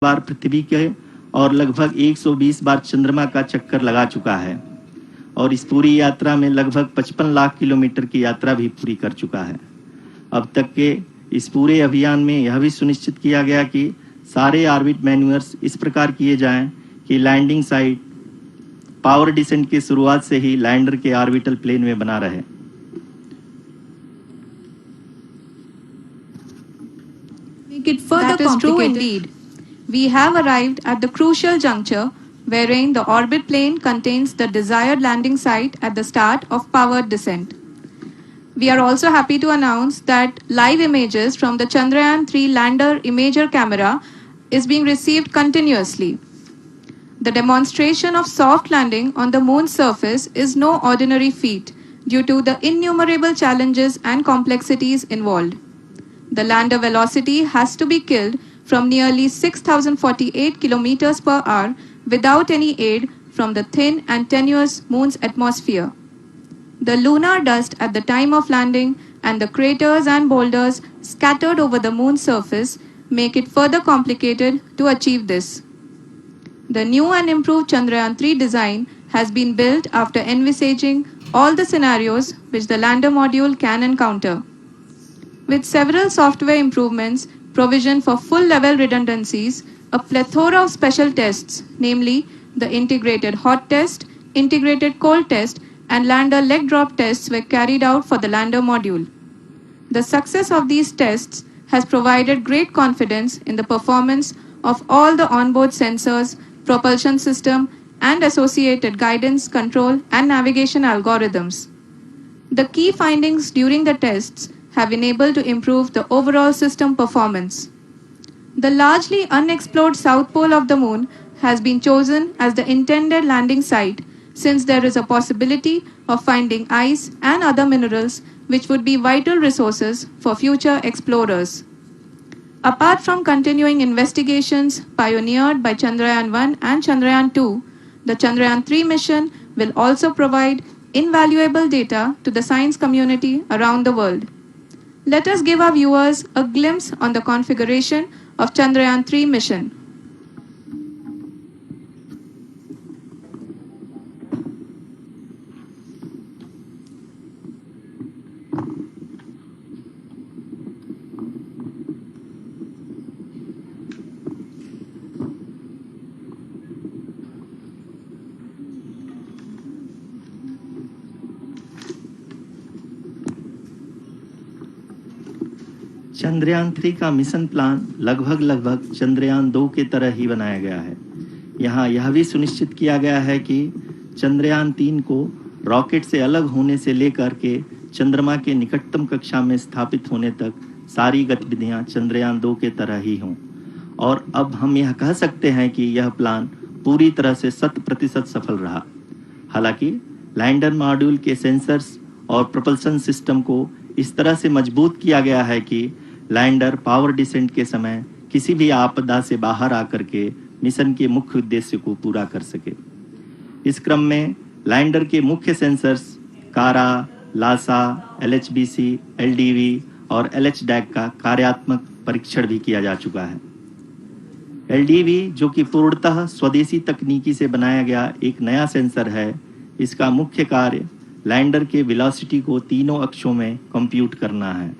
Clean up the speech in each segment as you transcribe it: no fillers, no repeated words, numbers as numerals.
बार पृथ्वी के और लगभग 120 बार चंद्रमा का चक्कर लगा चुका है और इस पूरी यात्रा में लगभग 55 लाख किलोमीटर की यात्रा भी पूरी कर चुका है। अब तक के इस पूरे अभियान में यह भी सुनिश्चित किया गया कि सारे ऑर्बिट मैन्यूअर्स इस प्रकार किए जाएं कि लैंडिंग साइट पावर डिसेंट की शुरुआत से ही लैंडर के ऑर्बिटल प्लेन में बना रहे। Make it further That is true complicated. indeed. We have arrived at the crucial juncture wherein the orbit plane contains the desired landing site at the start of powered descent. We are also happy to announce that live images from the Chandrayaan-3 lander imager camera is being received continuously. The demonstration of soft landing on the moon's surface is no ordinary feat due to the innumerable challenges and complexities involved. The lander velocity has to be killed from nearly 6,048 kilometers per hour without any aid from the thin and tenuous moon's atmosphere. The lunar dust at the time of landing and the craters and boulders scattered over the moon's surface make it further complicated to achieve this. The new and improved Chandrayaan-3 design has been built after envisaging all the scenarios which the lander module can encounter. With several software improvements, provision for full-level redundancies, a plethora of special tests, namely the integrated hot test, integrated cold test, and lander leg drop tests were carried out for the lander module. The success of these tests has provided great confidence in the performance of all the onboard sensors, propulsion system, and associated guidance, control, and navigation algorithms. The key findings during the tests have enabled to improve the overall system performance. The largely unexplored south pole of the moon has been chosen as the intended landing site since there is a possibility of finding ice and other minerals which would be vital resources for future explorers. Apart from continuing investigations pioneered by Chandrayaan-1 and Chandrayaan-2, the Chandrayaan-3 mission will also provide invaluable data to the science community around the world. Let us give our viewers a glimpse on the configuration of Chandrayaan-3 mission. Chandrayaan-3 का mission plan लगभग चंद्रयान-2 के तरह ही बनाया गया है। यहाँ यह भी सुनिश्चित किया गया है कि चंद्रयान-3 को रॉकेट से अलग होने से लेकर के चंद्रमा के निकटतम कक्षा में स्थापित होने तक सारी गतिविधियाँ चंद्रयान-2 के तरह ही हों। और अब हम यह कह सकते हैं कि यह प्लान पूरी तरह से 100% सफल रहा। हालांकि लैंडर मॉड्यूल के सेंसर्स और प्रोपल्शन सिस्टम को इस तरह से मजबूत किया गया है कि लैंडर पावर डिसेंट के समय किसी भी आपदा से बाहर आकर के मिशन के मुख्य उद्देश्य को पूरा कर सके। इस क्रम में लैंडर के मुख्य सेंसर्स कारा, लासा, LHBC, LDV और LHDAC का कार्यात्मक परीक्षण भी किया जा चुका है। LDV जो कि पूर्णतः स्वदेशी तकनीकी से बनाया गया एक नया सेंसर है, इसका मुख्य कार्य लैंडर के वेलोसिटी को तीनों अक्षों में कंप्यूट करना है।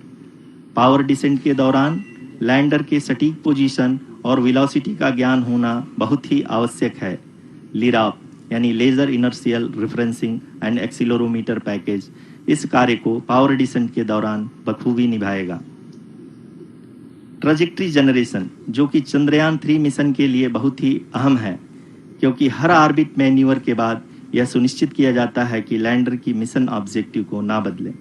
पावर डिसेंट के दौरान लैंडर के सटीक पोजीशन और वेलोसिटी का ज्ञान होना बहुत ही आवश्यक है। लिराप यानी laser inertial referencing and accelerometer package इस कार्य को पावर डिसेंट के दौरान बखूबी निभाएगा। ट्रैजेक्टरी जनरेशन जो कि चंद्रयान-3 मिशन के लिए बहुत ही अहम है, क्योंकि हर ऑर्बिट मैन्यूवर के बाद यह सुनिश्चित किया जाता है कि लैंडर की मिशन ऑब्जेक्टिव को ना बदले।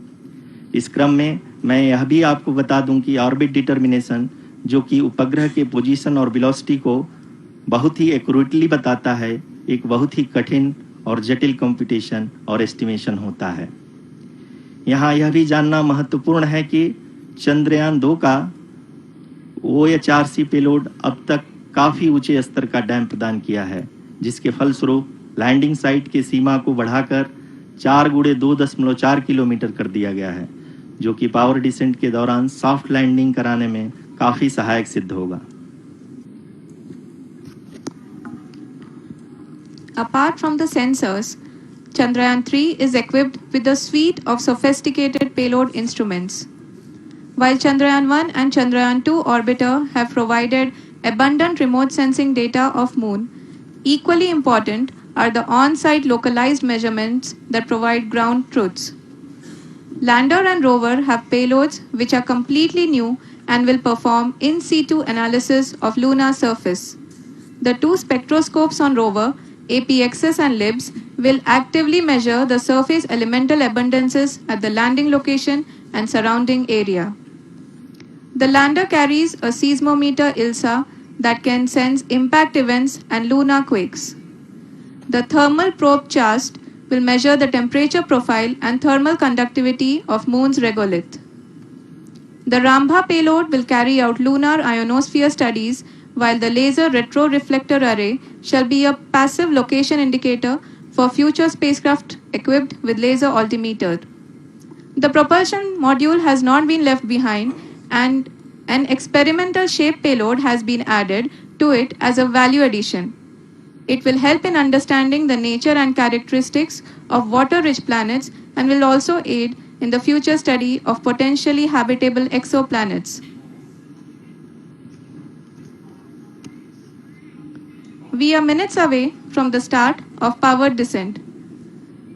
इस क्रम में मैं यह भी आपको बता दूं कि ऑर्बिट डिटर्मिनेशन जो कि उपग्रह के पोजीशन और वेलोसिटी को बहुत ही एक्यूरेटली बताता है, एक बहुत ही कठिन और जटिल कंप्यूटेशन और एस्टिमेशन होता है। यहाँ यह भी जानना महत्वपूर्ण है कि चंद्रयान-2 का OHRC पेलोड अब तक काफ़ी ऊंचे स्तर का डैम प्रदान किया है, जिसके फलस्वरूप लैंडिंग साइट की सीमा को बढ़ाकर 4 × 2.4 किलोमीटर कर दिया गया है, जो कि पावर डिसेंट के दौरान सॉफ्ट लैंडिंग कराने में काफ़ी सहायक सिद्ध होगा। apart from the sensors, Chandrayaan 3 is equipped with a suite of sophisticated payload instruments. While Chandrayaan 1 and Chandrayaan 2 orbiter have provided abundant remote sensing data of Moon, equally important are the on-site localized measurements that provide ground truths. Lander and rover have payloads which are completely new and will perform in situ analysis of lunar surface. The two spectroscopes on rover, APXS and LIBS, will actively measure the surface elemental abundances at the landing location and surrounding area. The lander carries a seismometer ILSA that can sense impact events and lunar quakes. The thermal probe CHAST will measure the temperature profile and thermal conductivity of Moon's regolith. The Rambha payload will carry out lunar ionosphere studies, while the laser retroreflector array shall be a passive location indicator for future spacecraft equipped with laser altimeter. The propulsion module has not been left behind, and an experimental shape payload has been added to it as a value addition. It will help in understanding the nature and characteristics of water-rich planets and will also aid in the future study of potentially habitable exoplanets. We are minutes away from the start of powered descent.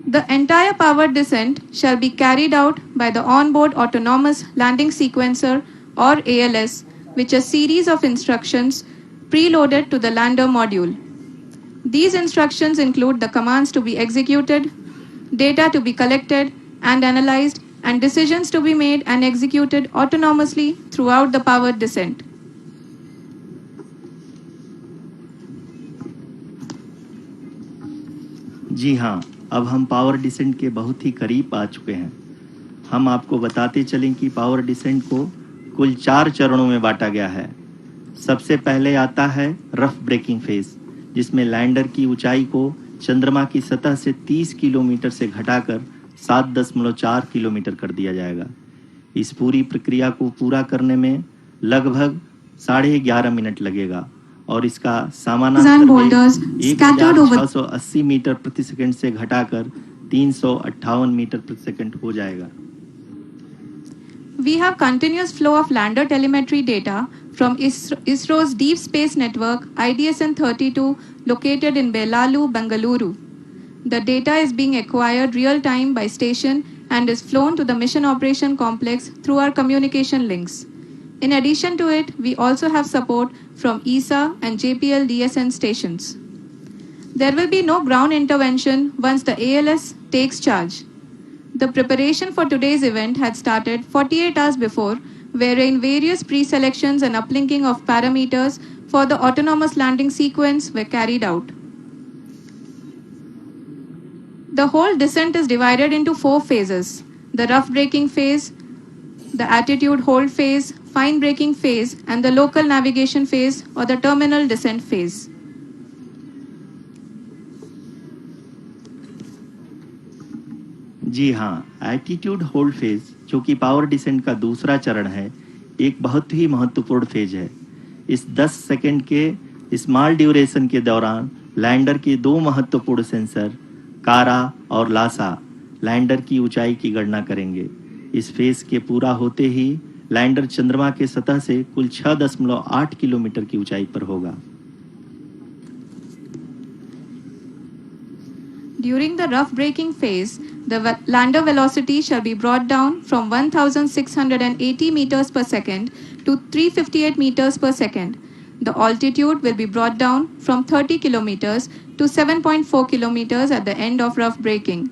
The entire powered descent shall be carried out by the onboard autonomous landing sequencer or ALS, which is a series of instructions preloaded to the lander module. These instructions include the commands to be executed, data to be collected and analyzed, and decisions to be made and executed autonomously throughout the powered descent. जी हाँ, अब हम power descent के बहुत ही करीब आ चुके हैं। हम आपको बताते चलें कि पावर डिसेंट को कुल 4 चरणों में बांटा गया है। सबसे पहले आता है रफ ब्रेकिंग फेज, जिसमें लैंडर की ऊंचाई को चंद्रमा की सतह से 30 किलोमीटर से घटाकर 7.4 किलोमीटर कर दिया जाएगा। इस पूरी प्रक्रिया को पूरा करने में लगभग 11.5 मिनट लगेगा और इसका समानांतर वेग 1680 मीटर प्रति सेकंड से घटाकर 358 मीटर प्रति सेकंड हो जाएगा। We have continuous flow of lander telemetry data from ISRO's Deep Space Network IDSN-32 located in Belalu, Bengaluru. The data is being acquired real-time by station and is flown to the Mission Operation Complex through our communication links. In addition to it, we also have support from ESA and JPL DSN stations. There will be no ground intervention once the ALS takes charge. The preparation for today's event had started 48 hours before, wherein various pre-selections and uplinking of parameters for the autonomous landing sequence were carried out. The whole descent is divided into 4 phases: the rough braking phase, the attitude hold phase, fine braking phase, and the local navigation phase or the terminal descent phase. जी हाँ, attitude hold phase, जो कि power descent का दूसरा चरण है, एक बहुत ही महत्वपूर्ण फेज है। इस 10 सेकंड के स्मॉल ड्यूरेशन के दौरान लैंडर के 2 महत्वपूर्ण सेंसर कारा और लासा लैंडर की ऊंचाई की गणना करेंगे। इस फेज के पूरा होते ही लैंडर चंद्रमा के सतह से कुल 6.8 किलोमीटर की ऊंचाई पर होगा। During the rough braking phase, the lander velocity shall be brought down from 1,680 meters per second to 358 meters per second. The altitude will be brought down from 30 kilometers to 7.4 kilometers at the end of rough braking.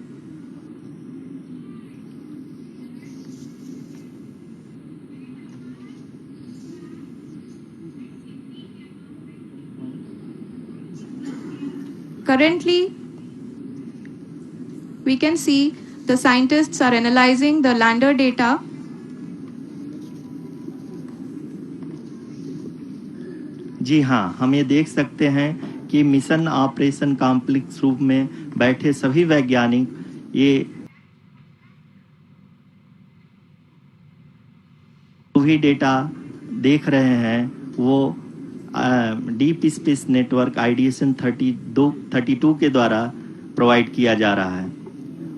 Currently, we can see the scientists are analyzing the lander data. जी हाँ, हम ये देख सकते हैं कि mission operation complex रूप में बैठे सभी वैज्ञानिक ये भी डेटा देख रहे हैं, वो डीप स्पेस नेटवर्क आईडीएसएन 32 के द्वारा प्रोवाइड किया जा रहा है।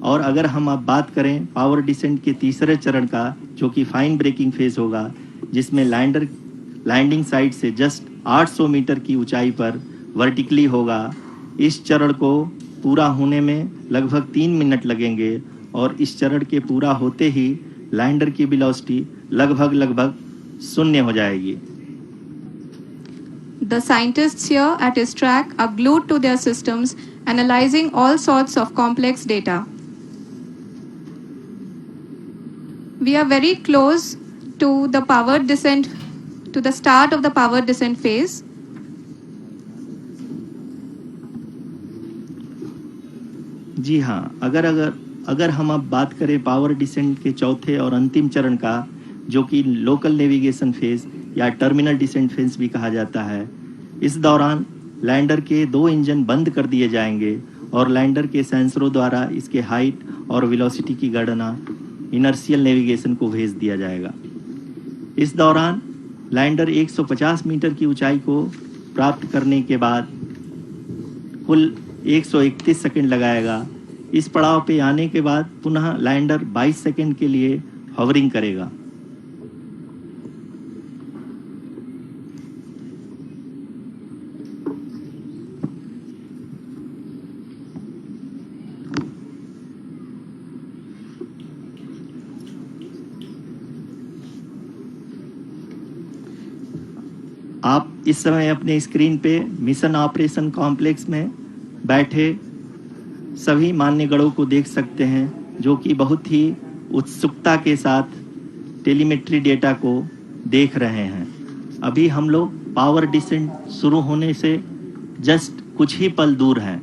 और अगर हम अब बात करें पावर डिसेंट के तीसरे चरण का, जो कि फाइन ब्रेकिंग फेज होगा, जिसमें लैंडर लैंडिंग साइट से जस्ट 800 मीटर की ऊंचाई पर वर्टिकली होगा। इस चरण को पूरा होने में लगभग 3 मिनट लगेंगे और इस चरण के पूरा होते ही लैंडर की वेलोसिटी लगभग 0 हो जाएगी। The scientists here at ISTRAC are glued to their systems, analyzing all sorts of complex data. We are very close to the powered descent, to the start of the powered descent phase. जी हाँ, अगर हम अब बात करें power descent के चौथे और अंतिम चरण का, जो कि लोकल नेविगेशन फेज या टर्मिनल डिसेंट फेज भी कहा जाता है, इस दौरान लैंडर के 2 इंजन बंद कर दिए जाएंगे और लैंडर के सेंसरों द्वारा इसके हाइट और वेलोसिटी की गणना इनर्शियल नेविगेशन को भेज दिया जाएगा। इस दौरान लैंडर 150 मीटर की ऊंचाई को प्राप्त करने के बाद कुल 131 सेकंड लगाएगा। इस पड़ाव पे आने के बाद पुनः लैंडर 22 सेकंड के लिए हॉवरिंग करेगा। आप इस समय अपने स्क्रीन पे मिशन ऑपरेशन कॉम्प्लेक्स में बैठे सभी मान्यगणों को देख सकते हैं, जो कि बहुत ही उत्सुकता के साथ टेलीमेट्री डेटा को देख रहे हैं। अभी हम लोग पावर डिसेंट शुरू होने से जस्ट कुछ ही पल दूर हैं।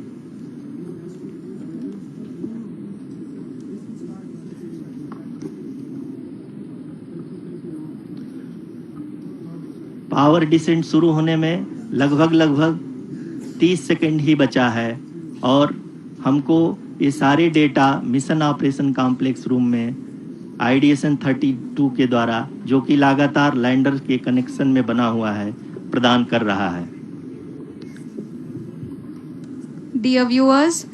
पावर डिसेंट शुरू होने में लगभग 30 सेकंड ही बचा है और हमको ये सारे data mission operation complex room में आईडीएसएन 32 के द्वारा, जो कि लगातार लैंडर के कनेक्शन में बना हुआ है, प्रदान कर रहा है। Dear viewers,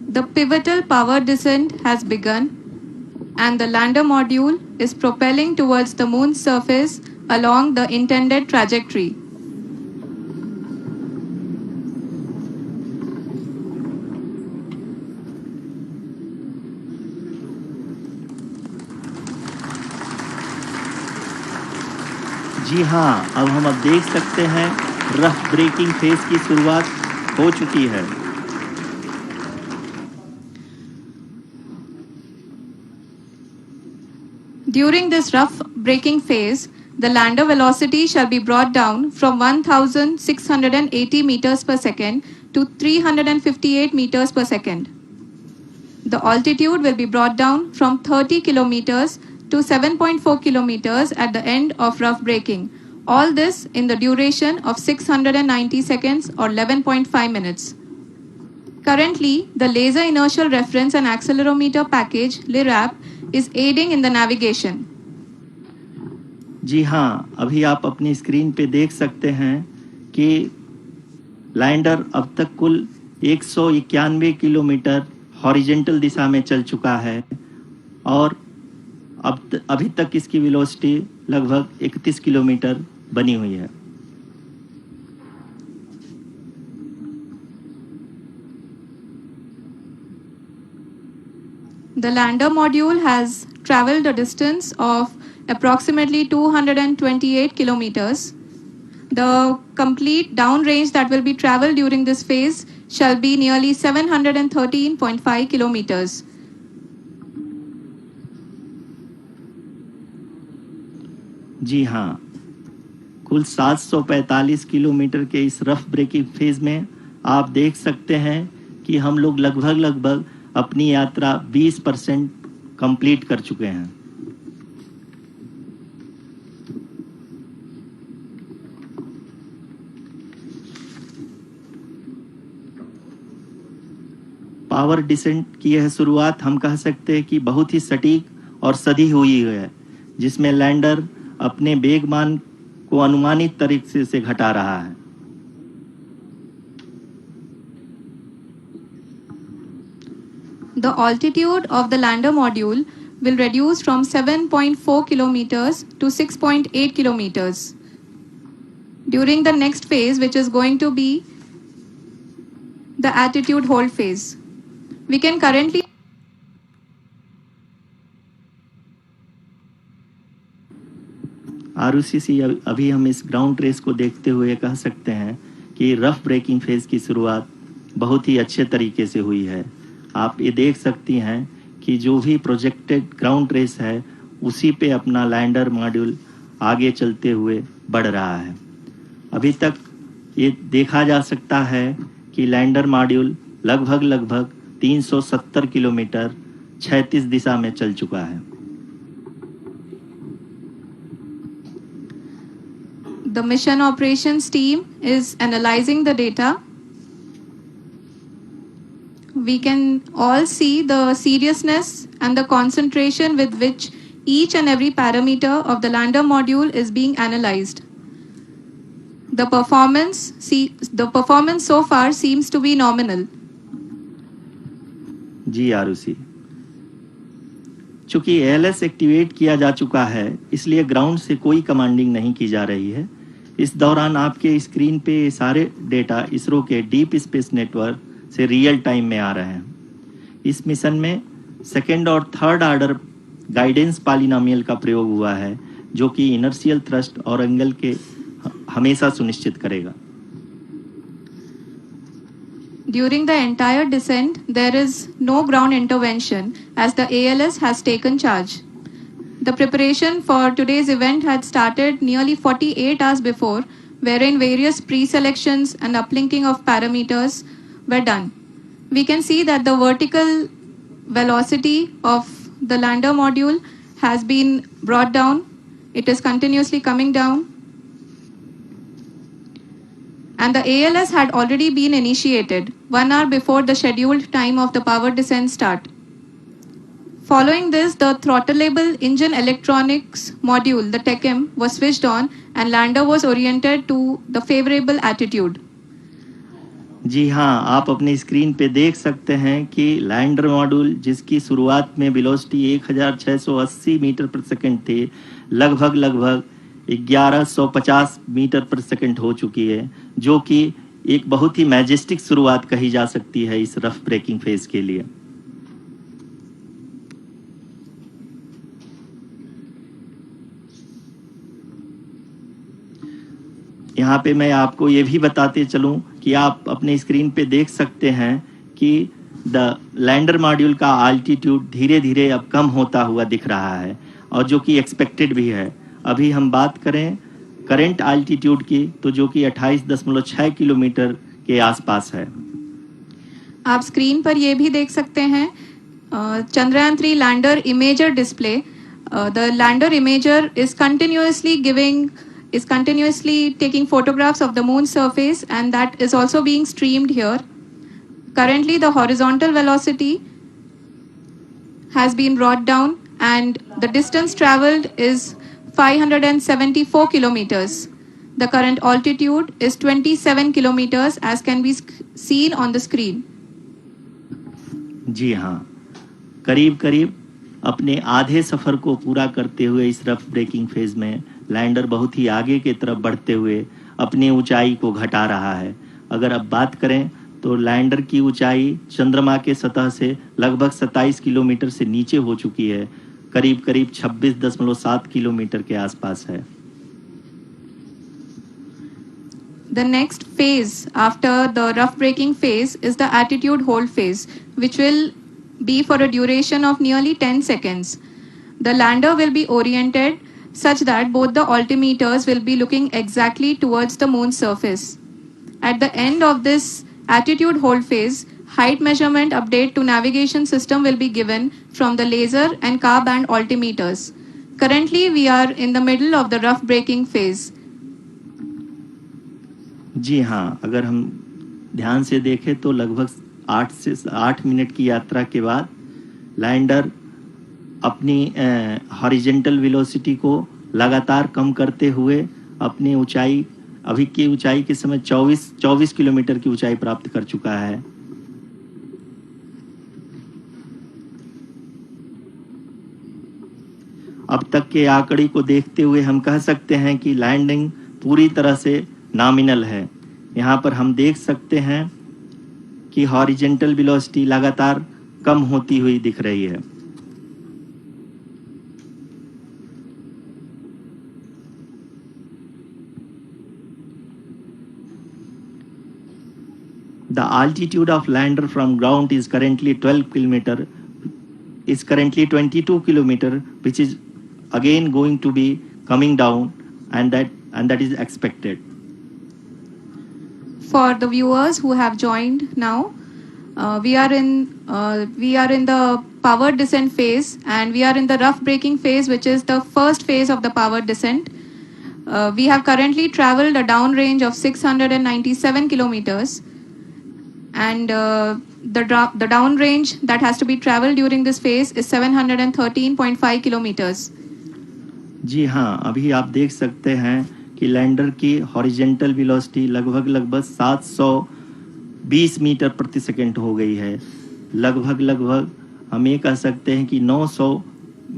the pivotal power descent has begun and the lander module is propelling towards the moon's surface along the intended trajectory. जी हाँ, अब हम देख सकते हैं रफ ब्रेकिंग फेज की शुरुआत हो चुकी है। During this rough braking phase, the lander velocity shall be brought down from 1,680 meters per second to 358 meters per second. The altitude will be brought down from 30 kilometers to 7.4 kilometers at the end of rough braking. All this in the duration of 690 seconds or 11.5 minutes. Currently, the Laser Inertial Reference and Accelerometer package, LIRAP, is aiding in the navigation. जी हाँ, अभी आप अपनी screen पे देख सकते हैं कि lander अब तक कुल 191 किलोमीटर हॉरिजेंटल दिशा में चल चुका है और अभी तक इसकी वेलोसिटी लगभग 31 किलोमीटर बनी हुई है। The lander module has traveled a distance of approximately 228 kilometers. The complete downrange that will be traveled during this phase shall be nearly 713.5 kilometers. जी हाँ, कुल 745 किलोमीटर के इस रफ ब्रेकिंग फेज में आप देख सकते हैं कि हम लोग लगभग अपनी यात्रा 20% कंप्लीट कर चुके हैं। पावर डिसेंट की यह शुरुआत हम कह सकते हैं कि बहुत ही सटीक और सधी हुई है, जिसमें लैंडर अपने वेगमान को अनुमानित तरीके से घटा रहा है। The altitude of the lander module will reduce from 7.4 kilometers to 6.8 kilometers during the next phase, which is going to be the attitude hold phase. We can currently Arushi, अभी हम इस ग्राउंड रेस को देखते हुए कह सकते हैं कि रफ ब्रेकिंग फेज की शुरुआत बहुत ही अच्छे तरीके से हुई है। आप ये देख सकती हैं कि जो भी प्रोजेक्टेड ग्राउंड रेस है उसी पे अपना लैंडर मॉड्यूल आगे चलते हुए बढ़ रहा है। अभी तक ये देखा जा सकता है कि लैंडर मॉड्यूल लगभग 370 किलोमीटर क्षैतिज दिशा में चल चुका है। The mission operations team is analyzing the data. We can all see the seriousness and the concentration with which each and every parameter of the lander module is being analyzed. The performance so far seems to be nominal. जी आरुषि, चूंकि ALS activate किया जा चुका है इसलिए ground से कोई commanding नहीं की जा रही है। इस दौरान आपके स्क्रीन पे ये सारे डेटा इसरो के डीप स्पेस नेटवर्क से रियल टाइम में आ रहे हैं। इस मिशन में सेकेंड और थर्ड ऑर्डर गाइडेंस पॉलिनोमियल का प्रयोग हुआ है जो कि इनर्शियल थ्रस्ट और एंगल के हमेशा सुनिश्चित करेगा। During the entire descent, there is no ground intervention as the ALS has taken charge. The preparation for today's event had started nearly 48 hours before, wherein various pre-selections and uplinking of parameters were done. We can see that the vertical velocity of the lander module has been brought down. It is continuously coming down. And the ALS had already been initiated 1 hour before the scheduled time of the power descent start. Following this, the throttleable engine electronics module, the TECM, was switched on and lander was oriented to the favorable attitude. जी हाँ, आप अपनी screen पे देख सकते हैं कि lander module जिसकी शुरुआत में वेलोसिटी 1680 मीटर पर सेकंड थी, लगभग 1150 मीटर पर सेकंड हो चुकी है, जो कि एक बहुत ही मैजेस्टिक शुरुआत कही जा सकती है इस रफ ब्रेकिंग फेज के लिए। यहाँ पे मैं आपको ये भी बताते चलूं कि आप अपने स्क्रीन पे देख सकते हैं कि द लैंडर मॉड्यूल का आल्टीट्यूड धीरे धीरे अब कम होता हुआ दिख रहा है और जो कि एक्सपेक्टेड भी है। अभी हम बात करें करंट आल्टीट्यूड की तो जो कि 28.6 किलोमीटर के आसपास है। आप स्क्रीन पर ये भी देख सकते हैं Chandrayaan 3 lander imager display. The lander imager is continuously taking photographs of the moon surface, and that is also being streamed here. Currently the horizontal velocity has been brought down and the distance traveled is 574 kilometers. The current altitude is 27 kilometers as can be seen on the screen. जी हाँ, करीब अपने आधे सफर को पूरा करते हुए इस rough breaking phase में लैंडर बहुत ही आगे की तरफ बढ़ते हुए अपनी ऊंचाई को घटा रहा है। अगर अब बात करें तो लैंडर की ऊंचाई चंद्रमा के सतह से लगभग 27 किलोमीटर से नीचे हो चुकी है, करीब 26.7 किलोमीटर के आसपास है। The next phase after the rough braking phase is the attitude hold phase, which will be for a duration of nearly 10 seconds. The lander will be oriented such that both the altimeters will be looking exactly towards the moon's surface. At the end of this attitude hold phase, height measurement update to navigation system will be given from the laser and car band altimeters. Currently, we are in the middle of the rough braking phase. जी हाँ, अगर हम ध्यान से देखें तो लगभग 8 minute की यात्रा के बाद लैंडर अपनी हॉरिजेंटल वेलोसिटी को लगातार कम करते हुए अपनी ऊंचाई अभी की ऊंचाई के समय 24 किलोमीटर की ऊंचाई प्राप्त कर चुका है। अब तक के आंकड़े को देखते हुए हम कह सकते हैं कि लैंडिंग पूरी तरह से नॉमिनल है। यहाँ पर हम देख सकते हैं कि हॉरिजेंटल वेलोसिटी लगातार कम होती हुई दिख रही है। The altitude of lander from ground is currently 22 kilometer, which is again going to be coming down, and that is expected. For the viewers who have joined now, we are in the power descent phase, and we are in the rough braking phase, which is the first phase of the power descent. We have currently traveled a downrange of 697 kilometers, and the downrange that has to be traveled during this phase is 713.5 kilometers. जी हाँ, अभी आप देख सकते हैं कि lander की horizontal velocity लगभग 720 metre प्रति सेकंड हो गई है। लगभग हम ये कह सकते हैं कि 900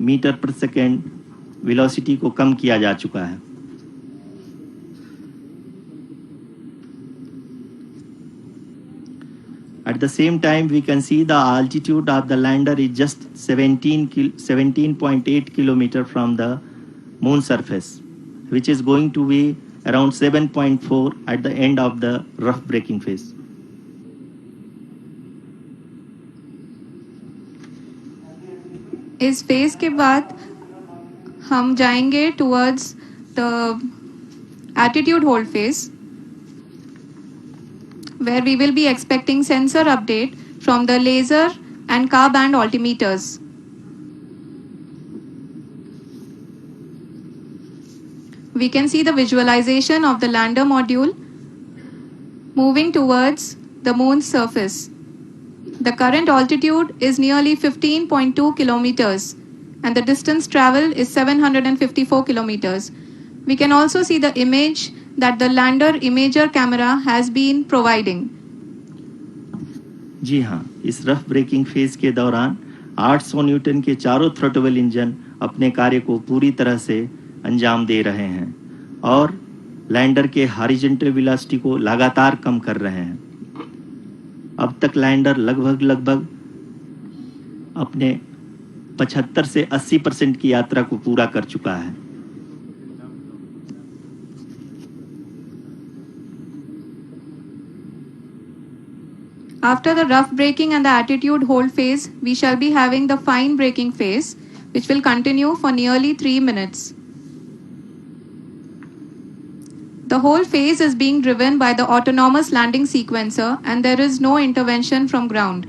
मीटर प्रति सेकंड वेलोसिटी को कम किया जा चुका है। At the same time, we can see the altitude of the lander is just 17.8 kilometer from the moon surface, which is going to be around 7.4 at the end of the rough braking phase. इस phase के बाद हम जाएंगे towards the attitude hold phase, where we will be expecting sensor update from the laser and car band altimeters. We can see the visualization of the lander module moving towards the moon's surface. The current altitude is nearly 15.2 kilometers, and the distance traveled is 754 kilometers. We can also see the image that the lander imager camera has been providing. जी हाँ, इस rough breaking phase के दौरान 800 Newton के चारों throttle engine अपने कार्य को पूरी तरह से अंजाम दे रहे हैं और लैंडर के हॉरिजॉन्टल वेलोसिटी को लगातार कम कर रहे हैं। अब तक लैंडर लगभग अपने 75 से 80% की यात्रा को पूरा कर चुका है। After the rough braking and the attitude hold phase, we shall be having the fine braking phase, which will continue for nearly 3 minutes. The whole phase is being driven by the autonomous landing sequencer, and there is no intervention from ground.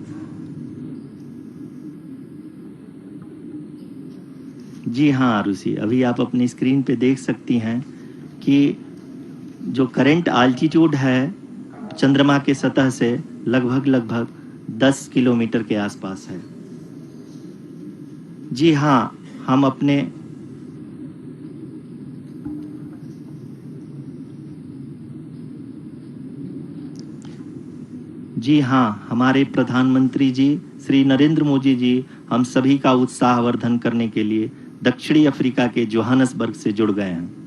जी हाँ आरुषि, अभी आप अपनी screen पे देख सकती हैं कि जो करंट आल्टीट्यूड है चंद्रमा के सतह से लगभग 10 किलोमीटर के आसपास है। जी हाँ, हमारे प्रधानमंत्री जी श्री नरेंद्र मोदी जी हम सभी का उत्साहवर्धन करने के लिए दक्षिणी अफ्रीका के जोहानसबर्ग से जुड़ गए हैं।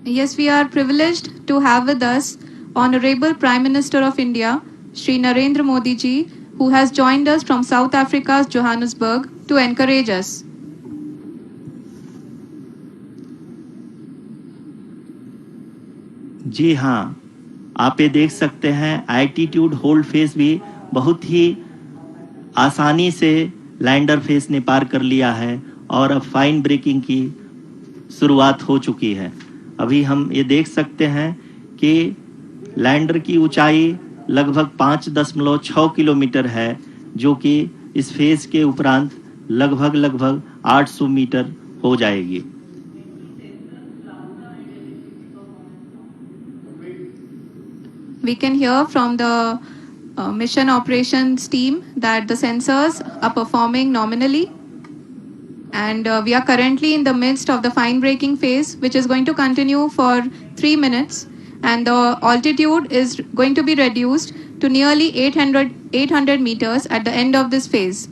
Yes, we are privileged to have with us Honorable Prime Minister of India, Shri Narendra Modi ji, who has joined us from South Africa's Johannesburg to encourage us. जी हाँ, आप ये देख सकते हैं एल्टीट्यूड होल्ड फेज भी बहुत ही आसानी से लैंडर फेज ने पार कर लिया है और अब फाइन ब्रेकिंग की शुरुआत हो चुकी है। अभी हम ये देख सकते हैं कि लैंडर की ऊंचाई लगभग 5.6 किलोमीटर है, जो कि इस फेज के उपरांत लगभग 800 मीटर हो जाएगी। We can hear from the mission operations team that the sensors are performing nominally. And we are currently in the midst of the fine braking phase, which is going to continue for 3 minutes. And the altitude is going to be reduced to nearly 800 meters at the end of this phase.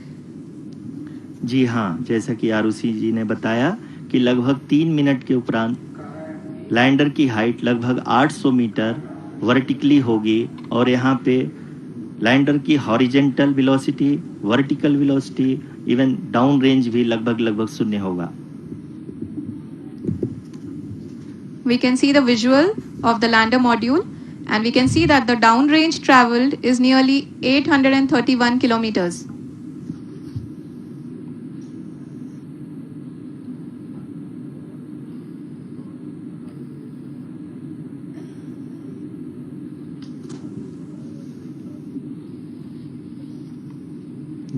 जी हाँ, जैसा कि आरुषि जी ने बताया कि लगभग 3 minute के उपरांत lander की हाइट लगभग 800 मीटर वर्टिकली होगी और यहाँ पे लैंडर की horizontal velocity, vertical velocity, even down range भी लगभग शून्य होगा. We can see the visual of the lander module, and we can see that the down range traveled is nearly 831 kilometers.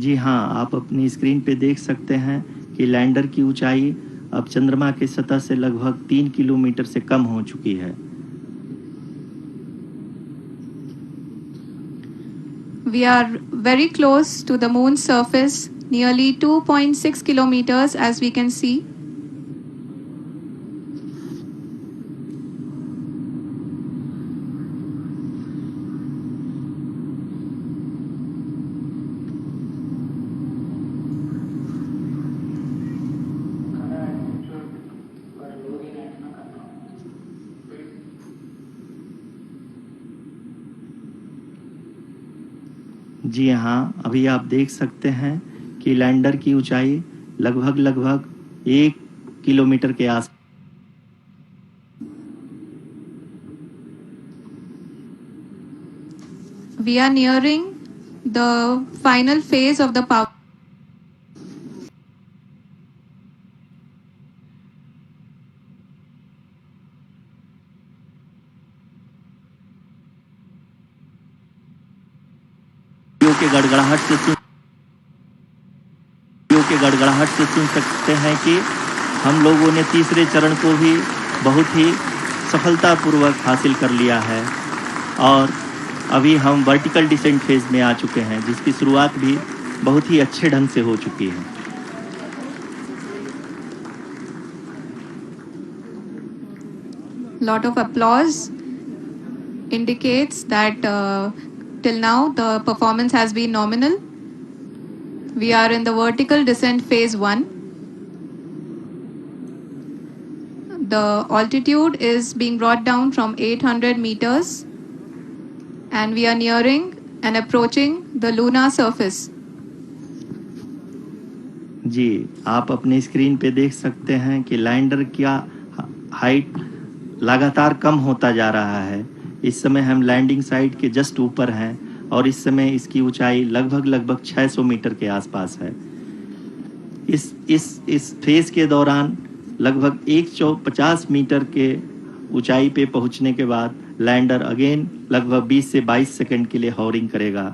जी हाँ, आप अपनी स्क्रीन पे देख सकते हैं कि लैंडर की ऊंचाई अब चंद्रमा की सतह से लगभग 3 किलोमीटर से कम हो चुकी है. We are very close to the moon's surface, nearly 2.6 kilometers as we can see. जी हाँ, अभी आप देख सकते हैं कि लैंडर की ऊंचाई लगभग 1 किलोमीटर के आस. We are nearing the final phase of the power. के गड़गड़ाहट से सुन सकते हैं कि हम लोगों ने तीसरे चरण को भी बहुत ही सफलतापूर्वक हासिल कर लिया है और अभी हम वर्टिकल डिसेंट फेज में आ चुके हैं, जिसकी शुरुआत भी बहुत ही अच्छे ढंग से हो चुकी है. Lot of applause indicates that till now the performance has been nominal. We are in the vertical descent phase 1. The altitude is being brought down from 800 meters and we are nearing and approaching the lunar surface. जी, आप अपने screen पे देख सकते हैं कि lander का height लगातार कम होता जा रहा है. इस समय हम लैंडिंग साइट के जस्ट ऊपर हैं और इस समय इसकी ऊंचाई लगभग 600 मीटर के आसपास है. इस फेज के दौरान लगभग 150 मीटर के ऊंचाई पे पहुंचने के बाद लैंडर अगेन लगभग 20 से 22 सेकंड के लिए हॉवरिंग करेगा.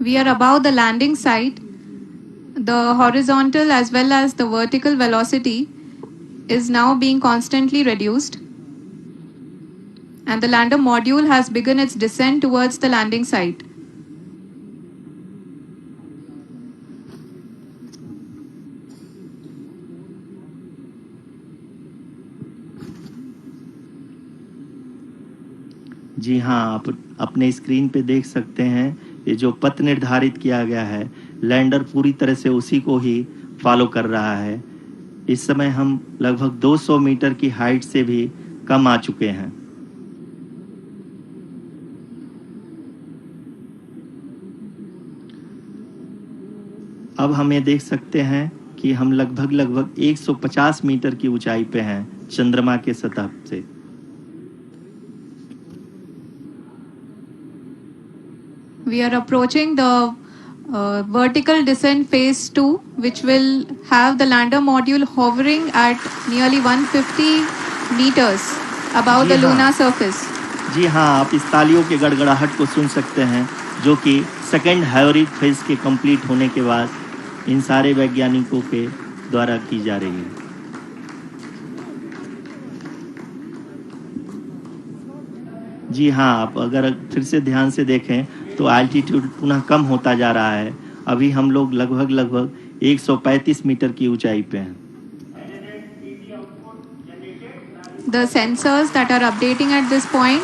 We are above the landing site. The horizontal as well as the vertical velocity is now being constantly reduced. And the lander module has begun its descent towards the landing site. जी हाँ, आप अपने screen पे देख सकते हैं ये जो पथ निर्धारित किया गया है, लैंडर पूरी तरह से उसी को ही फॉलो कर रहा है. इस समय हम लगभग 200 मीटर की हाइट से भी कम आ चुके हैं. अब हम ये देख सकते हैं कि हम लगभग 150 मीटर की ऊंचाई पे हैं चंद्रमा के सतह से. We are approaching the vertical descent phase 2, which will have the lander module hovering at nearly 150 meters above the lunar surface. जी हाँ, आप इस तालियों के गड़गड़ाहट को सुन सकते हैं जो कि सेकेंड हाइवरिक फेज के कंप्लीट होने के बाद इन सारे वैज्ञानिकों के द्वारा की जा रही है. जी हाँ, आप अगर फिर से ध्यान से देखें तो एल्टीट्यूड पुनः कम होता जा रहा है। अभी हम लोग लगभग 135 मीटर की ऊंचाई पे हैं। The sensors that are updating at this point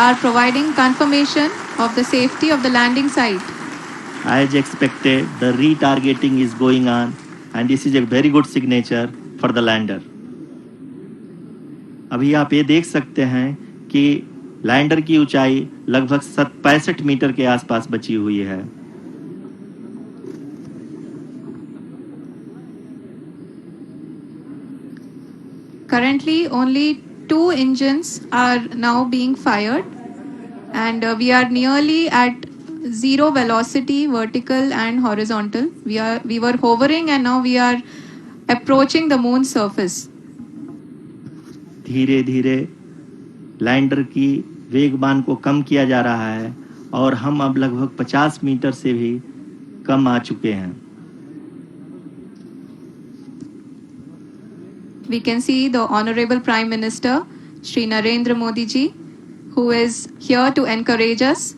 are providing confirmation of the safety of the landing site. As expected, the retargeting is going on and this is a very good signature for the lander. अभी आप ये देख सकते हैं कि lander की ऊंचाई लगभग 65 मीटर के आसपास बची हुई है। Currently, only 2 engines are now being fired, and we are nearly at zero velocity, vertical and horizontal. We were hovering, and now we are approaching the moon's surface. धीरे धीरे लैंडर की वेगमान को कम किया जा रहा है और हम अब लगभग 50 मीटर से भी कम आ चुके हैं। We can see the Honorable Prime Minister, Shri Narendra Modi ji, who is here to encourage us,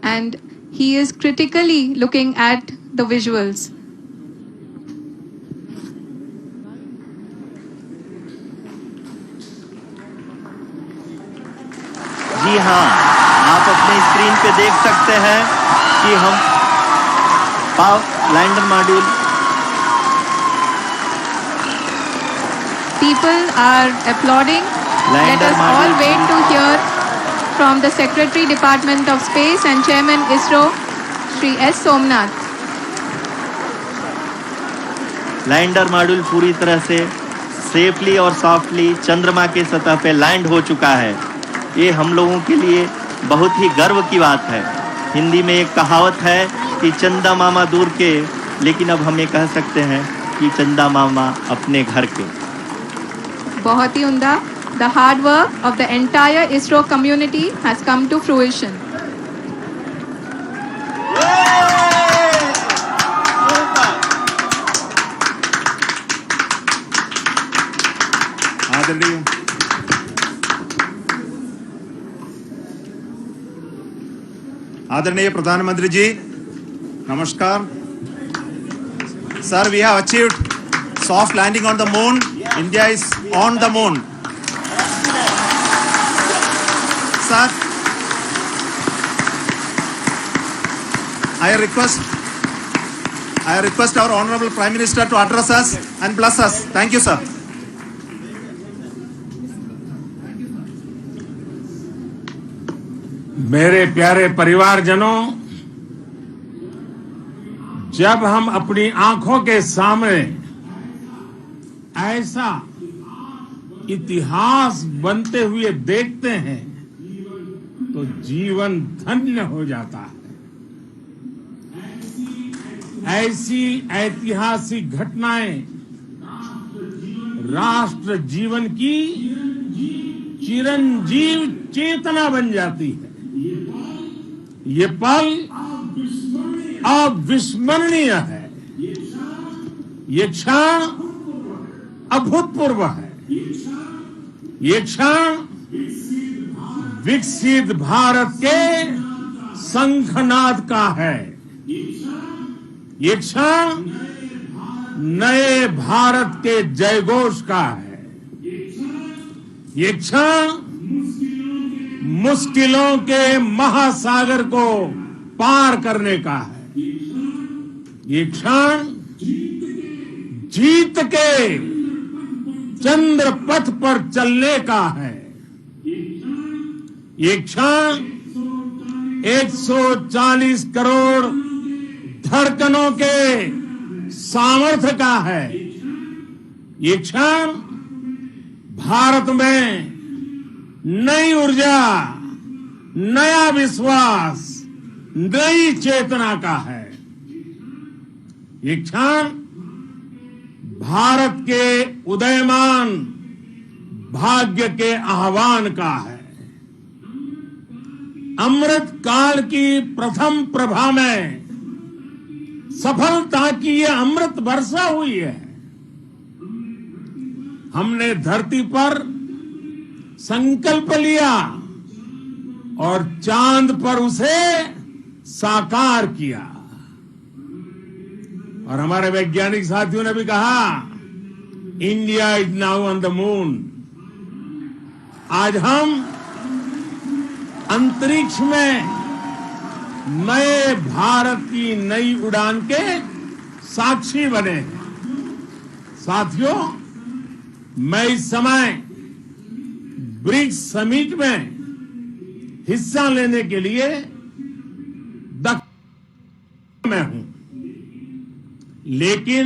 and he is critically looking at the visuals. जी हाँ, आप अपने स्क्रीन पे देख सकते हैं कि हम lander module People are applauding. Let us all wait to hear from the Secretary Department of Space and Chairman ISRO, Shri S. Somnath. Lander module पूरी तरह से सेफली और सॉफ्टली चंद्रमा के सतह पे लैंड हो चुका है। ये हम लोगों के लिए बहुत ही गर्व की बात है। हिंदी में एक कहावत है कि चंदा मामा दूर के, लेकिन अब हम ये कह सकते हैं कि चंदा मामा अपने घर के। बहुत ही उम्दा. The hard work of the entire ISRO community has come to fruition. आदरणीय प्रधानमंत्री जी, नमस्कार. Sir, we have achieved soft landing on the moon. India is on the moon. Sir, I request our Honorable Prime Minister to address us and bless us. Thank you, sir. मेरे प्यारे परिवारजनों, जब हम अपनी आंखों के सामने ऐसा इतिहास बनते हुए देखते हैं तो जीवन धन्य हो जाता है। ऐसी ऐतिहासिक घटनाएं राष्ट्र जीवन की चिरंजीव चेतना बन जाती है। ये पल अविस्मरणीय है। ये क्षण अभूतपूर्व है। ये क्षण विकसित भारत के शंखनाद का है। ये क्षण नए भारत के जयघोष का है। ये क्षण मुश्किलों के महासागर को पार करने का है। ये क्षण जीत के चंद्र पथ पर चलने का है। ये क्षण 140 करोड़ धड़कनों के सामर्थ्य का है। ये क्षण भारत में नई ऊर्जा, नया विश्वास, नई चेतना का है। ये क्षण भारत के उदयमान भाग्य के आह्वान का है। अमृत काल की प्रथम प्रभा में सफलता की ये अमृत वर्षा हुई है। हमने धरती पर संकल्प लिया और चांद पर उसे साकार किया। और हमारे वैज्ञानिक साथियों ने भी कहा, India is now on the moon. आज हम अंतरिक्ष में नए भारत की नई उड़ान के साक्षी बने हैं। साथियों, मैं इस समय ब्रिक्स समिट में हिस्सा लेने के लिए दक्षिण में हूं, लेकिन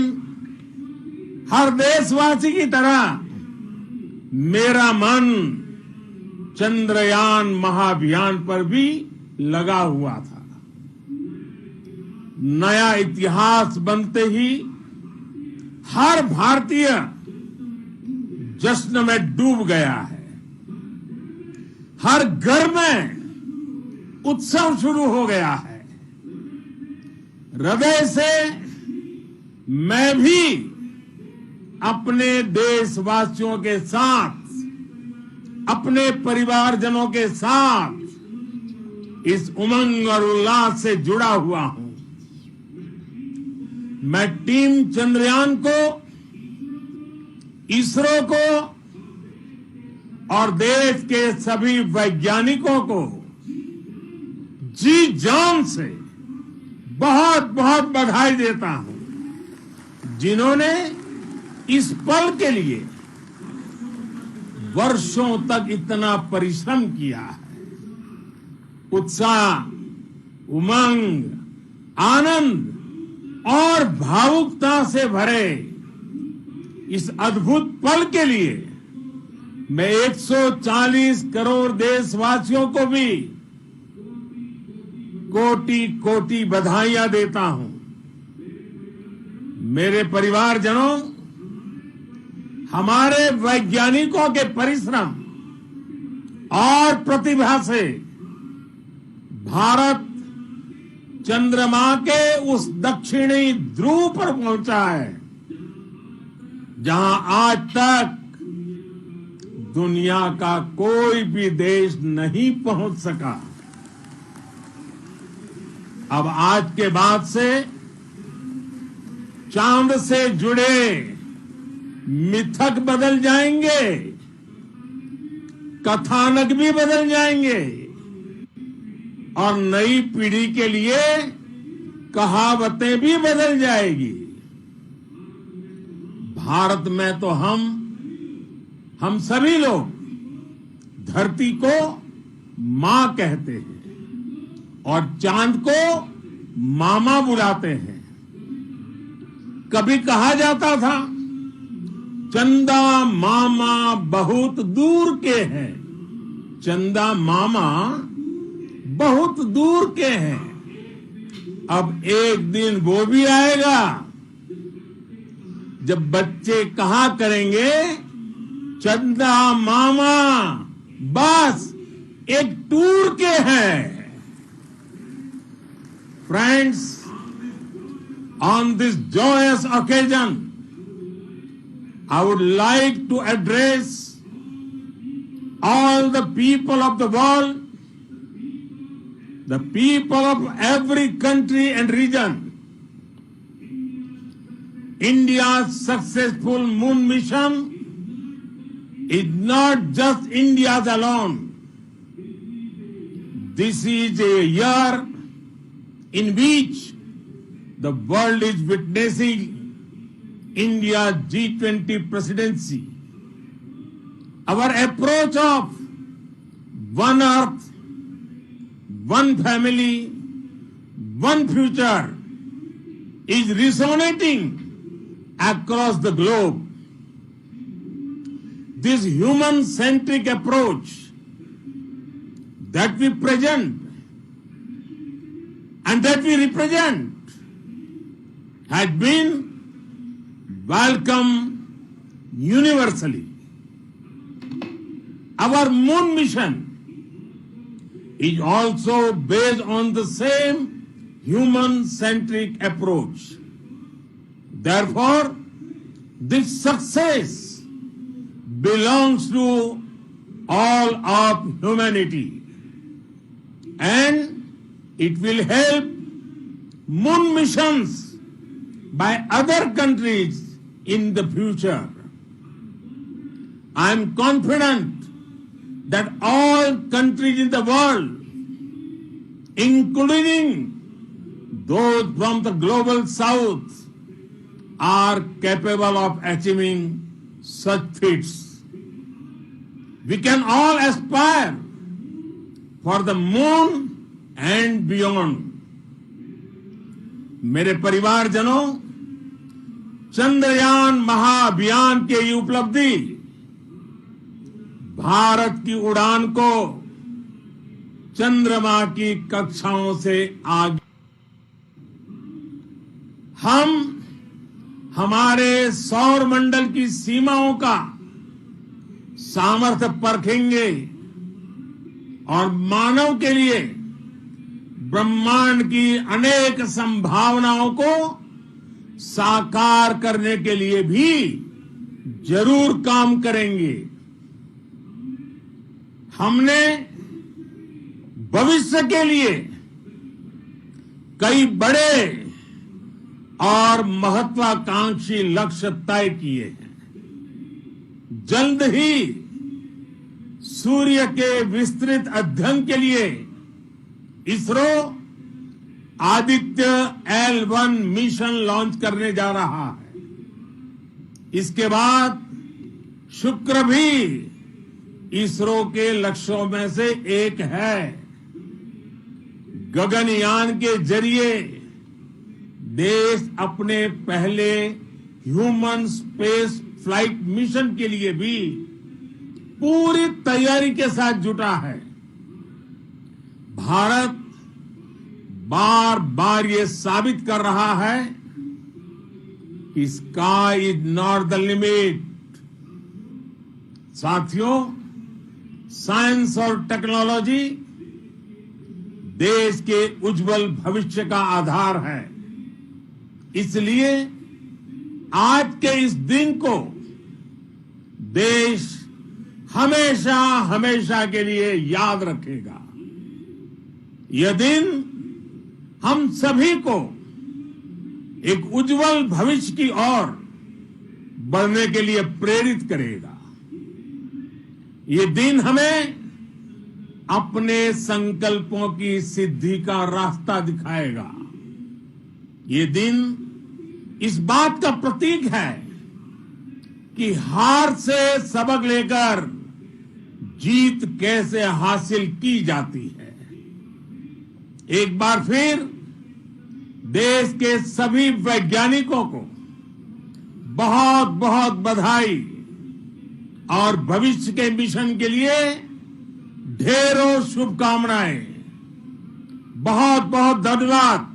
हर देशवासी की तरह मेरा मन चंद्रयान महाअभियान पर भी लगा हुआ था। नया इतिहास बनते ही हर भारतीय जश्न में डूब गया है। हर घर में उत्सव शुरू हो गया है। हृदय से मैं भी अपने देशवासियों के साथ, अपने परिवारजनों के साथ इस उमंग और उल्लास से जुड़ा हुआ हूं। मैं टीम चंद्रयान को, इसरो को और देश के सभी वैज्ञानिकों को जी जान से बहुत बहुत बधाई देता हूं, जिन्होंने इस पल के लिए वर्षों तक इतना परिश्रम किया है। उत्साह, उमंग, आनंद और भावुकता से भरे इस अद्भुत पल के लिए मैं 140 करोड़ देशवासियों को भी कोटि कोटि बधाइयां देता हूं। मेरे परिवारजनों, हमारे वैज्ञानिकों के परिश्रम और प्रतिभा से भारत चंद्रमा के उस दक्षिणी ध्रुव पर पहुंचा है, जहां आज तक दुनिया का कोई भी देश नहीं पहुंच सका। अब आज के बाद से चांद से जुड़े मिथक बदल जाएंगे, कथानक भी बदल जाएंगे और नई पीढ़ी के लिए कहावतें भी बदल जाएगी। भारत में तो हम सभी लोग धरती को मां कहते हैं और चांद को मामा बुलाते हैं। कभी कहा जाता था, चंदा मामा बहुत दूर के हैं। चंदा मामा बहुत दूर के हैं। अब एक दिन वो भी आएगा जब बच्चे कहा करेंगे, चंदा मामा बस एक टूर के हैं। Friends, on this joyous occasion, I would like to address all the people of the world, the people of every country and region. India's successful moon mission is not just India's alone. This is a year in which the world is witnessing India's G20 presidency. Our approach of one earth, one family, one future is resonating across the globe. This human-centric approach that we present and that we represent had been welcomed universally. Our moon mission is also based on the same human-centric approach. Therefore, this success belongs to all of humanity. and it will help moon missions by other countries in the future. I am confident that all countries in the world, including those from the global south, are capable of achieving such feats. We can all aspire for the moon and beyond. मेरे परिवारजनों, चंद्रयान महाअभियान की ये उपलब्धि भारत की उड़ान को चंद्रमा की कक्षाओं से आगे, हम हमारे सौर मंडल की सीमाओं का सामर्थ्य परखेंगे और मानव के लिए ब्रह्मांड की अनेक संभावनाओं को साकार करने के लिए भी जरूर काम करेंगे। हमने भविष्य के लिए कई बड़े और महत्वाकांक्षी लक्ष्य तय किए हैं। जल्द ही सूर्य के विस्तृत अध्ययन के लिए ISRO Aditya L1 mission launch करने जा रहा है। इसके बाद शुक्र भी इसरो के लक्ष्यों में से एक है। गगनयान के जरिए देश अपने पहले ह्यूमन स्पेस फ्लाइट मिशन के लिए भी पूरी तैयारी के साथ जुटा है। भारत बार बार ये साबित कर रहा है कि sky is not the limit. साथियों, साइंस और टेक्नोलॉजी देश के उज्जवल भविष्य का आधार है। इसलिए आज के इस दिन को देश हमेशा हमेशा के लिए याद रखेगा। यह दिन हम सभी को एक उज्जवल भविष्य की ओर बढ़ने के लिए प्रेरित करेगा। ये दिन हमें अपने संकल्पों की सिद्धि का रास्ता दिखाएगा। ये दिन इस बात का प्रतीक है कि हार से सबक लेकर जीत कैसे हासिल की जाती है। एक बार फिर देश के सभी वैज्ञानिकों को बहुत बहुत बधाई और भविष्य के मिशन के लिए ढेरों शुभकामनाएं। बहुत बहुत धन्यवाद।